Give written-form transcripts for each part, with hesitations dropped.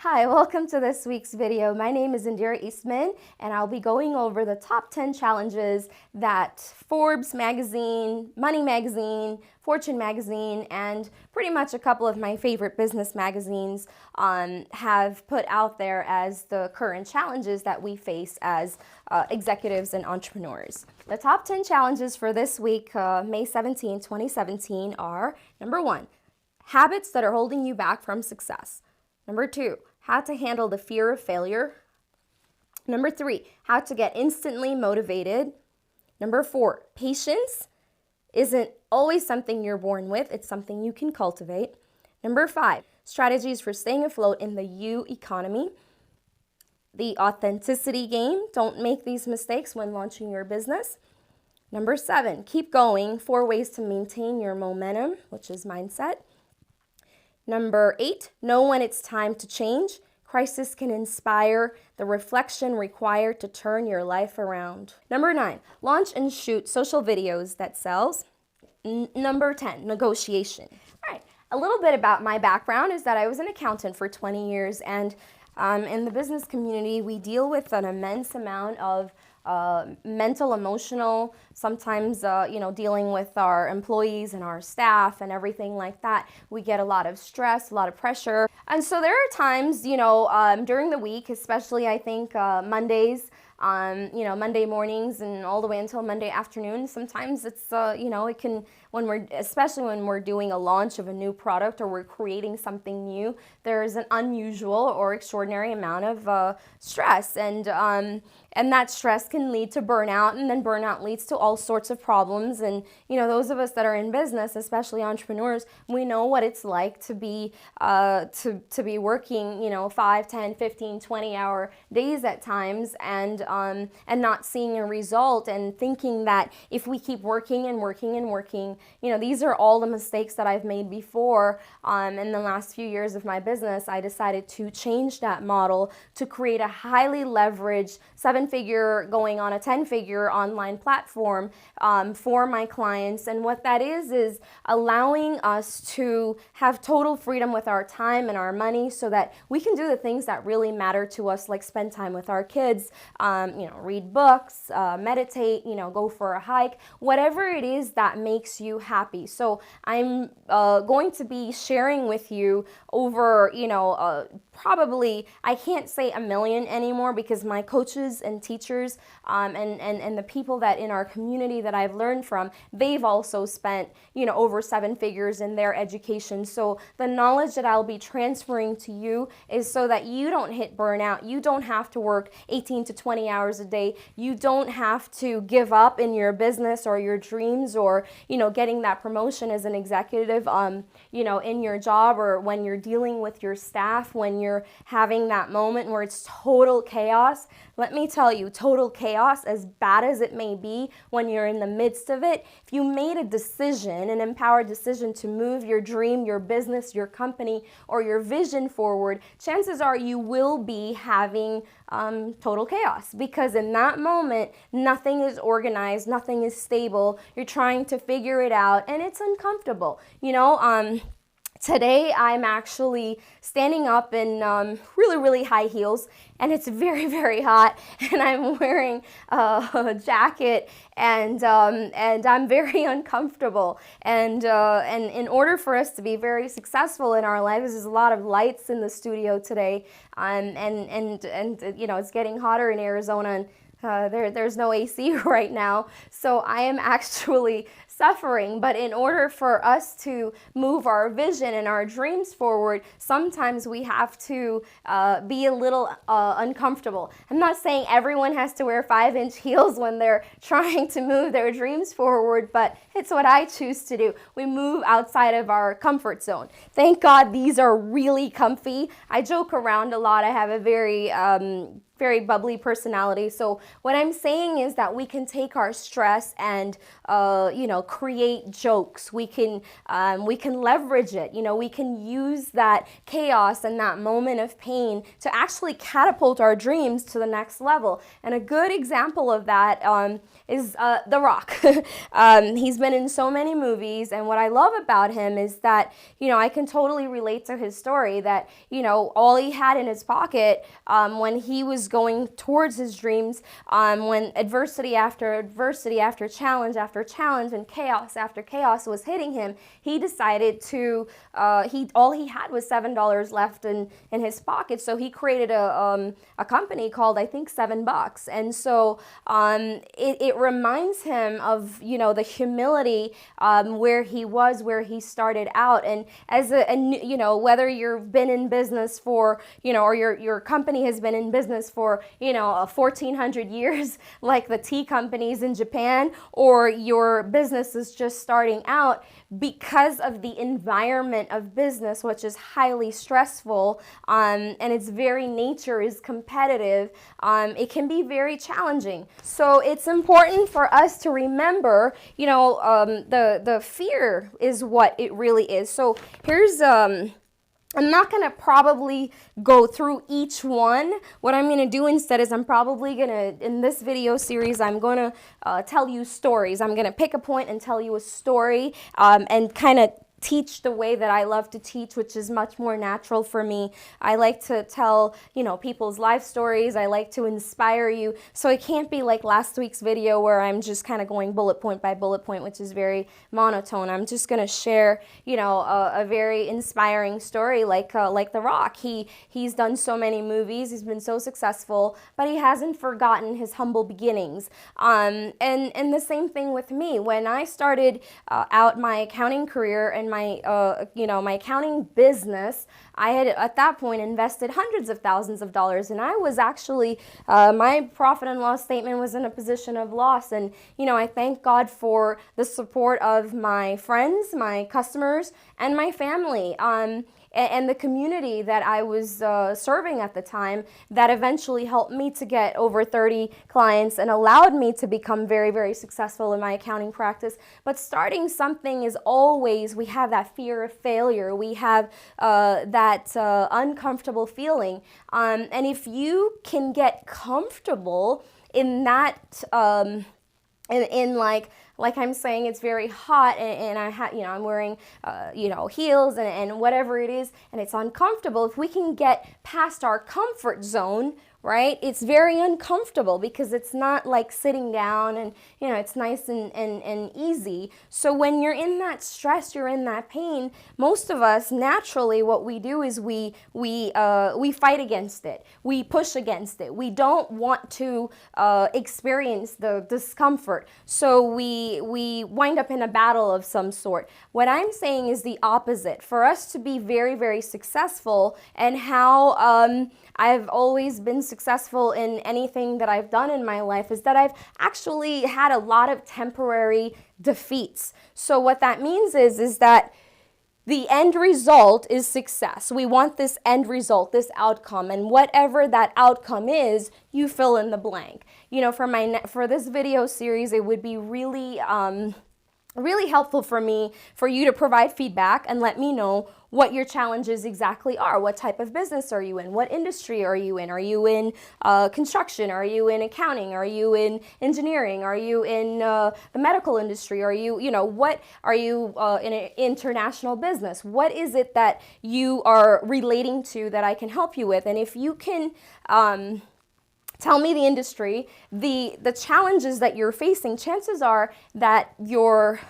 Hi, welcome to this week's video. My name is Indeara Eastman, and I'll be going over the top 10 challenges that Forbes magazine, Money magazine, Fortune magazine, and pretty much a couple of my favorite business magazines have put out there as the current challenges that we face as executives and entrepreneurs. The top 10 challenges for this week, May 17, 2017 are: number 1, habits that are holding you back from success. Number 2, how to handle the fear of failure. Number 3, how to get instantly motivated. Number 4, patience isn't always something you're born with, it's something you can cultivate. Number 5, strategies for staying afloat in the U economy. The authenticity game, don't make these mistakes when launching your business. Number 7, keep going, 4 ways to maintain your momentum, which is mindset. Number 8, know when it's time to change. Crisis can inspire the reflection required to turn your life around. Number 9, launch and shoot social videos that sells. Number 10, negotiation. All right, a little bit about my background is that I was an accountant for 20 years, and in the business community, we deal with an immense amount of mental, emotional, sometimes, dealing with our employees and our staff and everything like that. We get a lot of stress, a lot of pressure. And so there are times, during the week, especially I think Mondays, Monday mornings and all the way until Monday afternoon. Sometimes it's, it can, especially when we're doing a launch of a new product or we're creating something new, there's an unusual or extraordinary amount of stress. And that stress can lead to burnout, and then burnout leads to all sorts of problems. And, those of us that are in business, especially entrepreneurs, we know what it's like to be working, 5, 10, 15, 20-hour days at times, and not seeing a result, and thinking that if we keep working and working and working, these are all the mistakes that I've made before. In the last few years of my business, I decided to change that model to create a highly leveraged 7-figure going on a 10-figure online platform for my clients. And what that is allowing us to have total freedom with our time and our money so that we can do the things that really matter to us, like spend time with our kids, read books, meditate, go for a hike, whatever it is that makes you happy. So I'm going to be sharing with you over, probably, I can't say a million anymore, because my coaches and teachers and the people that in our community that I've learned from, they've also spent, over 7 figures in their education. So the knowledge that I'll be transferring to you is so that you don't hit burnout. You don't have to work 18 to 20 hours a day. You don't have to give up in your business or your dreams, or, getting that promotion as an executive, in your job, or when you're dealing with your staff, when you're having that moment where it's total chaos. Let me tell you, total chaos, as bad as it may be when you're in the midst of it, if you made a decision, an empowered decision to move your dream, your business, your company, or your vision forward, chances are you will be having total chaos, because in that moment, nothing is organized, nothing is stable. You're trying to figure it out, and it's uncomfortable. Today, I'm actually standing up in really, really high heels, and it's very, very hot, and I'm wearing a jacket, and I'm very uncomfortable. And in order for us to be very successful in our lives, there's a lot of lights in the studio today, and it's getting hotter in Arizona, and there's no AC right now, so I am actually suffering. But in order for us to move our vision and our dreams forward, sometimes we have to be a little uncomfortable. I'm not saying everyone has to wear 5-inch heels when they're trying to move their dreams forward, but it's what I choose to do. We move outside of our comfort zone. Thank God these are really comfy. I joke around a lot. I have a very bubbly personality. So what I'm saying is that we can take our stress and, create jokes. We can leverage it. We can use that chaos and that moment of pain to actually catapult our dreams to the next level. And a good example of that is The Rock. He's been in so many movies, and what I love about him is that, I can totally relate to his story that, all he had in his pocket when he was going towards his dreams, when adversity after adversity after challenge and chaos after chaos was hitting him, he decided to, all he had was $7 left in his pocket, so he created a company called, I think, $7. And so it reminds him of, the humility where he started out. And as whether you've been in business for, or your company has been in business for, 1,400 years, like the tea companies in Japan, or your business is just starting out, because of the environment of business, which is highly stressful, and its very nature is competitive, it can be very challenging. So it's important for us to remember, the fear is what it really is. So here's I'm not going to probably go through each one. What I'm going to do instead is I'm probably going to, in this video series, I'm going to tell you stories. I'm going to pick a point and tell you a story, and kind of teach the way that I love to teach, which is much more natural for me. I like to tell, people's life stories. I like to inspire you. So it can't be like last week's video where I'm just kind of going bullet point by bullet point, which is very monotone. I'm just going to share, a very inspiring story like The Rock. He's done so many movies. He's been so successful, but he hasn't forgotten his humble beginnings. And the same thing with me. When I started out my accounting career and my accounting business, I had at that point invested hundreds of thousands of dollars, and I was actually, my profit and loss statement was in a position of loss. And, I thank God for the support of my friends, my customers, and my family. And the community that I was serving at the time, that eventually helped me to get over 30 clients and allowed me to become very, very successful in my accounting practice. But starting something is always, we have that fear of failure. We have that uncomfortable feeling. And if you can get comfortable in that, in like I'm saying, it's very hot, and I'm wearing, heels and whatever it is, and it's uncomfortable. If we can get past our comfort zone, right? It's very uncomfortable because it's not like sitting down and, it's nice and easy. So when you're in that stress, you're in that pain, most of us, naturally, what we do is we fight against it. We push against it. We don't want to experience the discomfort. So we wind up in a battle of some sort. What I'm saying is the opposite. For us to be very, very successful, and how I've always been successful in anything that I've done in my life, is that I've actually had a lot of temporary defeats. So what that means is that the end result is success. We want this end result, this outcome, and whatever that outcome is, you fill in the blank. For this video series, it would be really helpful for you to provide feedback and let me know what your challenges exactly are. What type of business are you in? What industry are you in? Are you in construction? Are you in accounting? Are you in engineering? Are you in the medical industry? Are you, what are you in an international business? What is it that you are relating to that I can help you with? And if you can tell me the industry, the challenges that you're facing, chances are that your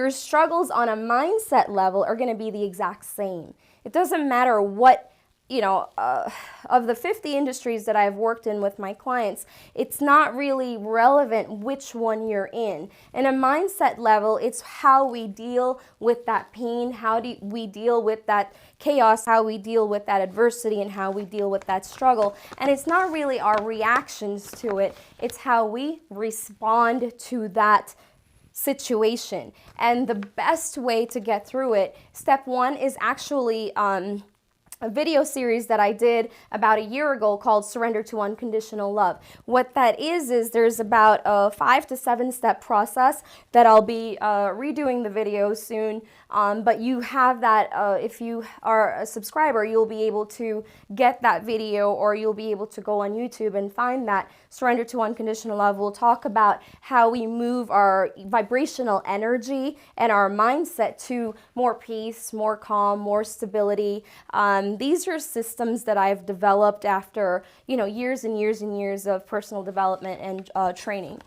struggles on a mindset level are going to be the exact same. It doesn't matter what, of the 50 industries that I've worked in with my clients, it's not really relevant which one you're in. In a mindset level, it's how we deal with that pain, how do we deal with that chaos, how we deal with that adversity, and how we deal with that struggle. And it's not really our reactions to it, it's how we respond to that situation. And the best way to get through it, step one, is actually a video series that I did about a year ago called Surrender to Unconditional Love. What that is there's about a 5 to 7 step process that I'll be redoing the video soon, but you have that, if you are a subscriber, you'll be able to get that video, or you'll be able to go on YouTube and find that Surrender to Unconditional Love. We'll talk about how we move our vibrational energy and our mindset to more peace, more calm, more stability. These are systems that I've developed after, years and years and years of personal development and training.